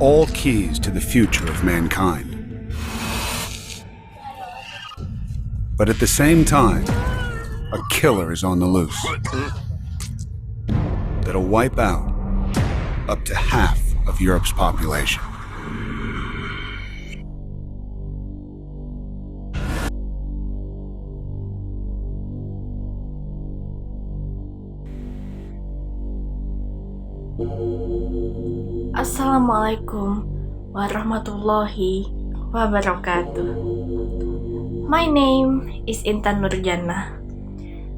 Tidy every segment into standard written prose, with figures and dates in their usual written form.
all keys to the future of mankind. But at the same time, a killer is on the loose that'll wipe out up to half of Europe's population. Assalamualaikum warahmatullahi wabarakatuh. My name is Intan Nurjannah.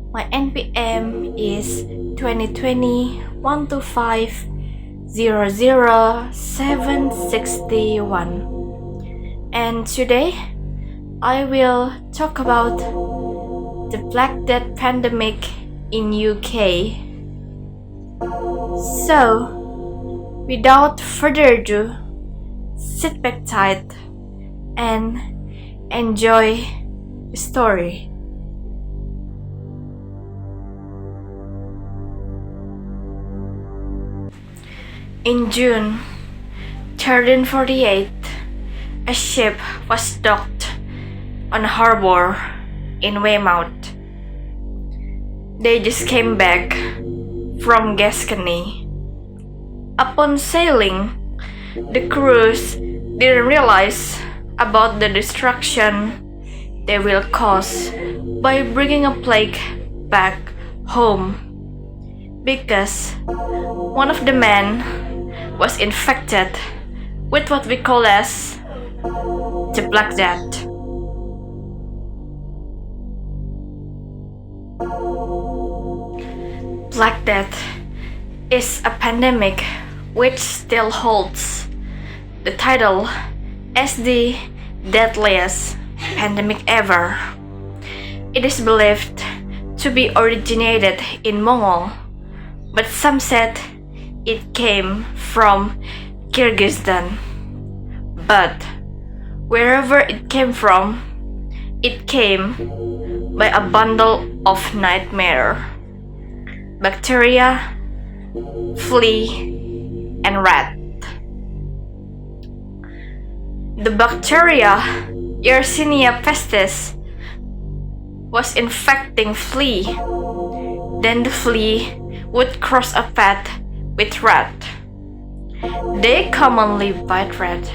My NPM is 2020-125-00761. And today I will talk about the Black Death pandemic in UK. So, without further ado, sit back tight and enjoy the story. In June 1348, a ship was docked on a harbor in Weymouth. They just came back from Gascony. Upon sailing, the crews didn't realize about the destruction they will cause by bringing a plague back home, because one of the men was infected with what we call as the Black Death. Black Death is a pandemic which still holds the title as the deadliest pandemic ever. It is believed to be originated in Mongol, but some said it came from Kyrgyzstan. But wherever it came from, it came by a bundle of nightmare: bacteria, flea, and rat. The bacteria Yersinia pestis was infecting flea. Then the flea would cross a path with rat. They commonly bite rat,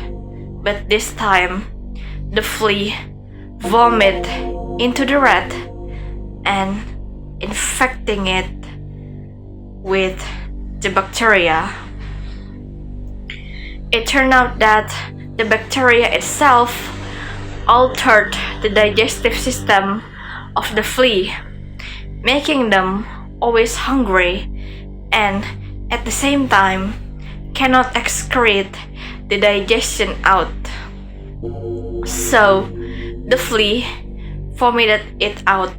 but this time the flea vomit into the rat and infecting it with the bacteria. It turned out that the bacteria itself altered the digestive system of the flea, making them always hungry and at the same time cannot excrete the digestion out. So the flea vomited it out.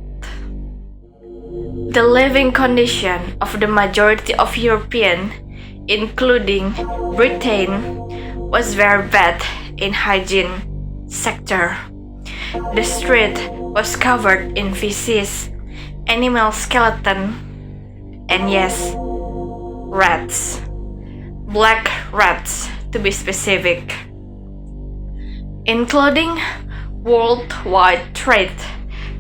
The living condition of the majority of Europeans, including Britain, was very bad in hygiene sector. The street was covered in feces, animal skeleton, and yes, rats. Black rats to be specific. Including worldwide trade,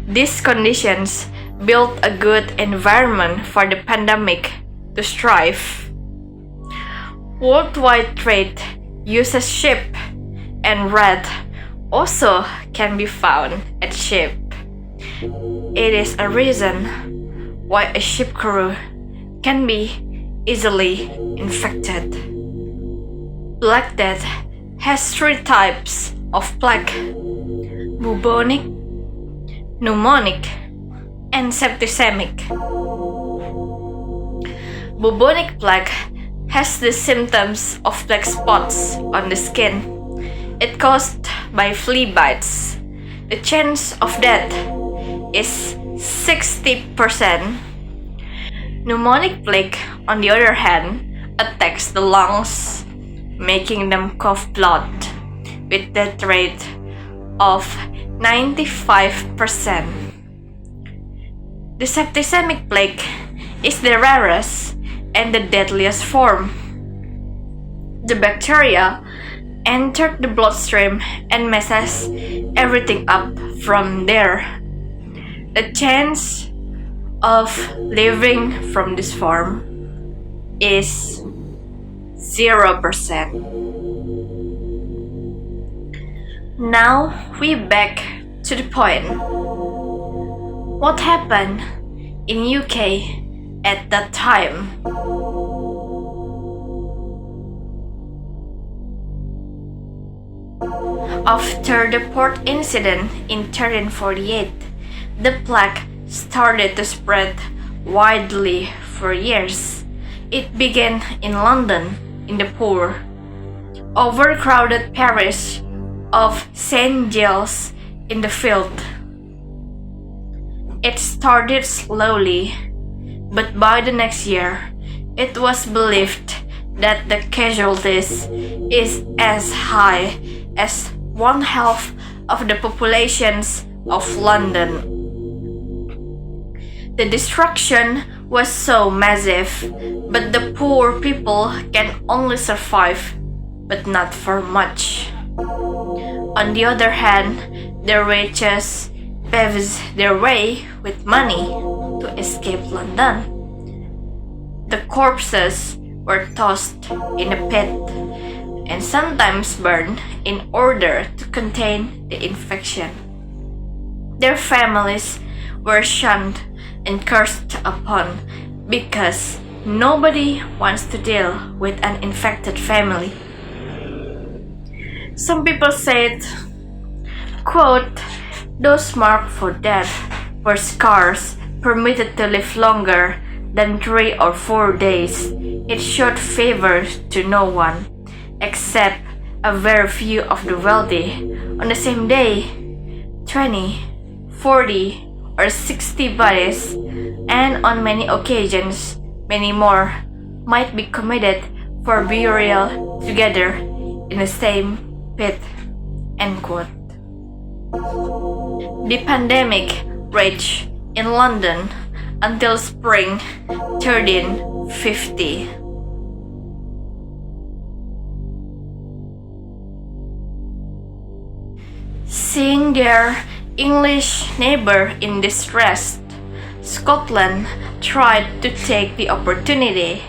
these conditions built a good environment for the pandemic to strive. Worldwide trade uses ship, and rat also can be found at ship. It is a reason why a ship crew can be easily infected. Black Death has three types of plague: bubonic, pneumonic, and septicemic. Bubonic plague has the symptoms of black spots on the skin. It caused by flea bites. The chance of death is 60%. Pneumonic plague, on the other hand, attacks the lungs, making them cough blood, with death rate of 95%. The septicemic plague is the rarest and the deadliest form. The bacteria entered the bloodstream and messes everything up from there. The chance of living from this form is 0%. Now we back to the point. What happened in UK at that time? After the port incident in 1348, the plague started to spread widely for years. It began in London, in the poor, overcrowded parish of St. Giles in the Field. It started slowly, but by the next year, it was believed that the casualties is as high as one half of the populations of London. The destruction was so massive, but the poor people can only survive, but not for much. On the other hand, the riches paves their way with money to escape London. The corpses were tossed in a pit and sometimes burned in order to contain the infection. Their families were shunned and cursed upon because nobody wants to deal with an infected family. Some people said, quote, "Those marked for death were scarce, permitted to live longer than 3 or 4 days. It showed favor to no one, except a very few of the wealthy. On the same day, 20, 40, or 60 bodies, and on many occasions, many more, might be committed for burial together in the same pit." End quote. The pandemic raged in London until spring 1350. Seeing their English neighbor in distress, Scotland tried to take the opportunity.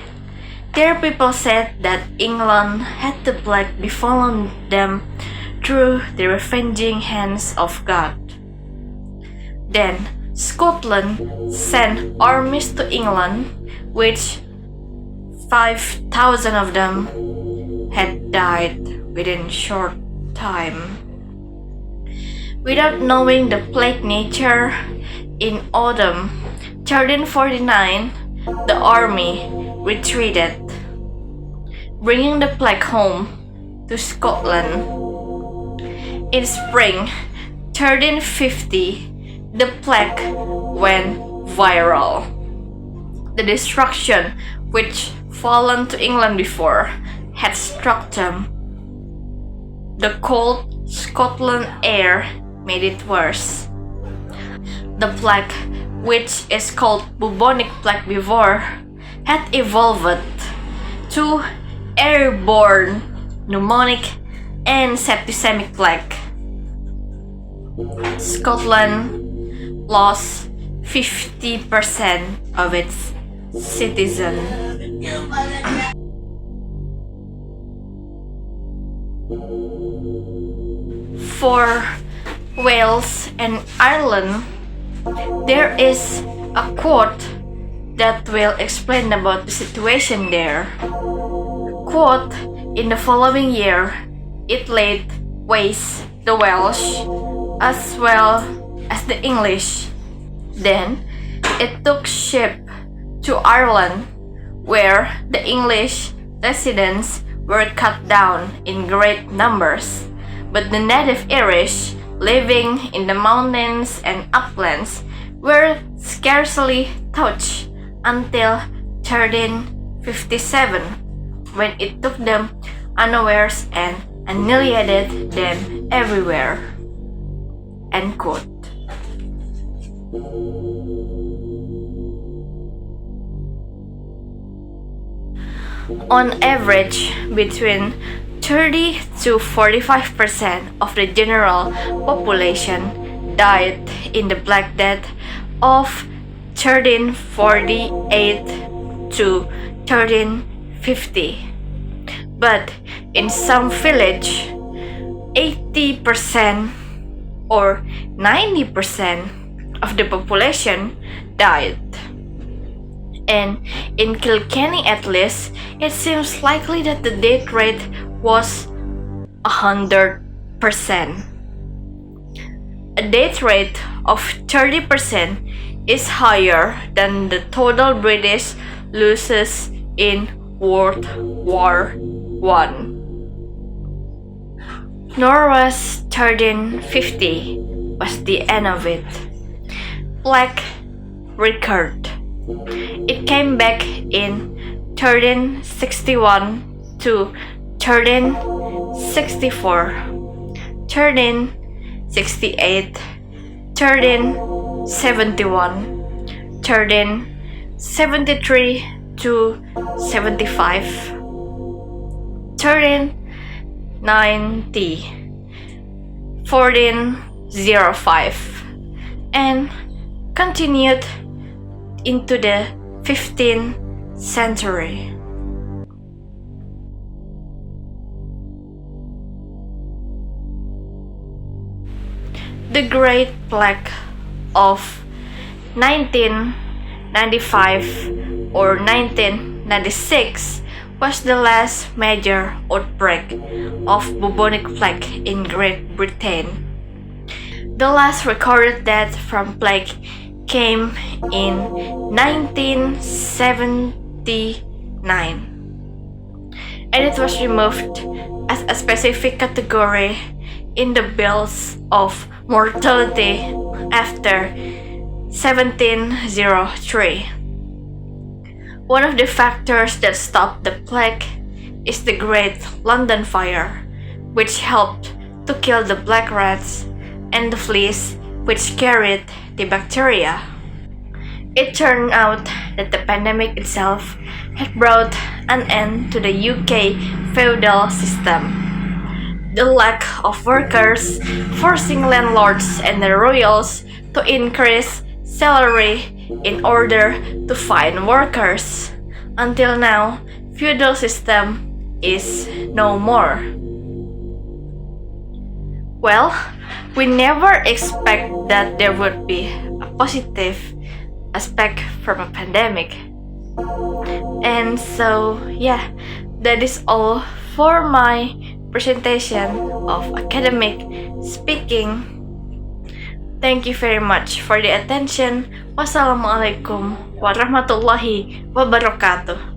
Their people said that England had the plague befallen them through the revenging hands of God. Then Scotland sent armies to England, which 5,000 of them had died within short time. Without knowing the plague nature, in autumn 1349, the army retreated, bringing the plague home to Scotland. In spring 1350, the plague went viral. The destruction which fallen to England before had struck them. The cold Scotland air made it worse. The plague, which is called bubonic plague before, had evolved to airborne, pneumonic, and septicemic plague. Scotland lost 50% of its citizens. For Wales and Ireland, there is a quote that will explain about the situation there. Quote, "In the following year, it laid waste the Welsh as well as the English. Then it took ship to Ireland, where the English residents were cut down in great numbers, but the native Irish living in the mountains and uplands were scarcely touched until 1357, when it took them unawares and annihilated them everywhere." End quote. On average, between 30 to 45% of the general population died in the Black Death of 1348 to 1350. But in some village, 80% or 90% of the population died. And in Kilkenny at least, it seems likely that the death rate was 100%. A death rate of 30% is higher than the total British losses in World War I. Nor was 1350 was the end of it. Plague recurred. It came back in 1361 to 1364, 1368, 1371, 1373 to 75, 1390, 1405, and continued into the 15th century. The Great Plague of 1995 or 1996 was the last major outbreak of bubonic plague in Great Britain. The last recorded death from plague came in 1979, and it was removed as a specific category in the bills of mortality after 1703. One of the factors that stopped the plague is the Great London Fire, which helped to kill the black rats and the fleas which carried the bacteria. It turned out that the pandemic itself had brought an end to the UK feudal system. The lack of workers forcing landlords and the royals to increase salary in order to find workers. Until now, feudal system is no more. Well, we never expect that there would be a positive aspect from a pandemic. And so, yeah, that is all for my presentation of academic speaking. Thank you very much for the attention. Wassalamualaikum warahmatullahi wabarakatuh.